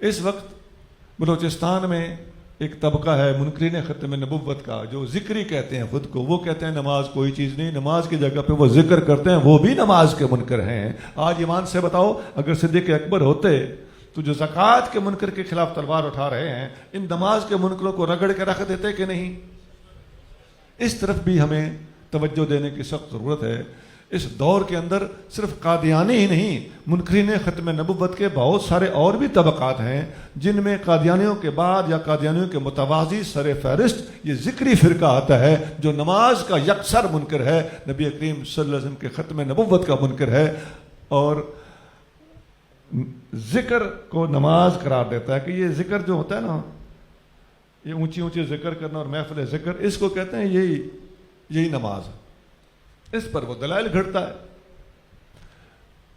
اس وقت بلوچستان میں ایک طبقہ ہے منکرین ختم نبوت کا، جو ذکری کہتے ہیں خود کو، وہ کہتے ہیں نماز کوئی چیز نہیں، نماز کی جگہ پہ وہ ذکر کرتے ہیں، وہ بھی نماز کے منکر ہیں۔ آج ایمان سے بتاؤ، اگر صدیق اکبر ہوتے تو جو زکوٰۃ کے منکر کے خلاف تلوار اٹھا رہے ہیں، ان نماز کے منکروں کو رگڑ کے رکھ دیتے کہ نہیں؟ اس طرف بھی ہمیں توجہ دینے کی سخت ضرورت ہے۔ اس دور کے اندر صرف قادیانی ہی نہیں، منکرین ختم نبوت کے بہت سارے اور بھی طبقات ہیں، جن میں قادیانیوں کے بعد یا قادیانیوں کے متوازی سر فہرست یہ ذکری فرقہ آتا ہے، جو نماز کا یکسر منکر ہے، نبی کریم صلی اللہ علیہ وسلم کے ختم نبوت کا منکر ہے، اور ذکر کو نماز قرار دیتا ہے کہ یہ ذکر جو ہوتا ہے نا، یہ اونچی اونچی ذکر کرنا اور محفل ذکر، اس کو کہتے ہیں یہی نماز ہے۔ اس پر وہ دلائل گھڑتا ہے۔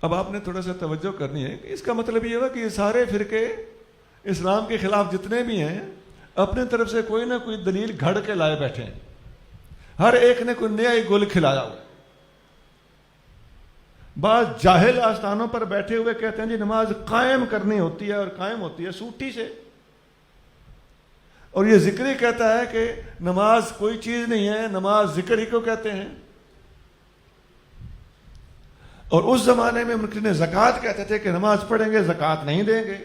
اب آپ نے تھوڑا سا توجہ کرنی ہے کہ اس کا مطلب یہ ہوا کہ یہ سارے فرقے اسلام کے خلاف جتنے بھی ہیں، اپنے طرف سے کوئی نہ کوئی دلیل گھڑ کے لائے بیٹھے ہیں، ہر ایک نے کوئی نیا ہی گل کھلایا ہوا ہے۔ بعض جاہل آستانوں پر بیٹھے ہوئے کہتے ہیں جی نماز قائم کرنی ہوتی ہے، اور قائم ہوتی ہے سوٹی سے، اور یہ ذکری کہتا ہے کہ نماز کوئی چیز نہیں ہے، نماز ذکر ہی کو کہتے ہیں۔ اور اس زمانے میں منکرین زکوٰۃ کہتے تھے کہ نماز پڑھیں گے زکوٰۃ نہیں دیں گے۔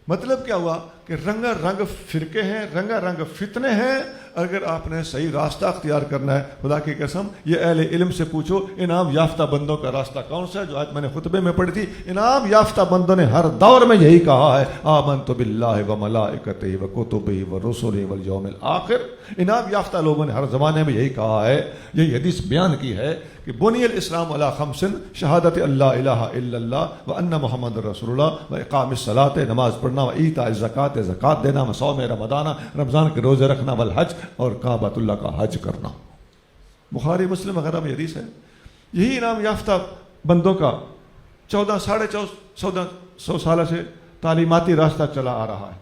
مطلب کیا ہوا کہ رنگا رنگ فرقے ہیں، رنگا رنگ فتنے ہیں۔ اگر آپ نے صحیح راستہ اختیار کرنا ہے، خدا کی قسم یہ اہل علم سے پوچھو، انعام یافتہ بندوں کا راستہ کون سا ہے؟ جو آج میں نے خطبے میں پڑھی تھی، انعام یافتہ بندوں نے ہر دور میں یہی کہا ہے، آمنت باللہ و ملائکتہ و کتبہ و رسلہ والیوم الآخر۔ انعام یافتہ لوگوں نے ہر زمانے میں یہی کہا ہے، یہی حدیث بیان کی ہے کہ بنی الاسلام علی خمس، شہادت اللہ الہ الا اللہ و ان محمد رسول اللہ و اقام الصلاۃ، نماز پڑھنا، و ایتاء الزکوٰۃ، زکوٰۃ دینا، و صوم رمضان، رمضان کے روزے رکھنا، والحج، اور کعبۃ اللہ کا حج کرنا۔ بخاری مسلم وغیرہ میں حدیث ہے۔ یہی انعام یافتہ بندوں کا 14 ساڑھے 1400 سالہ سے تعلیماتی راستہ چلا آ رہا ہے۔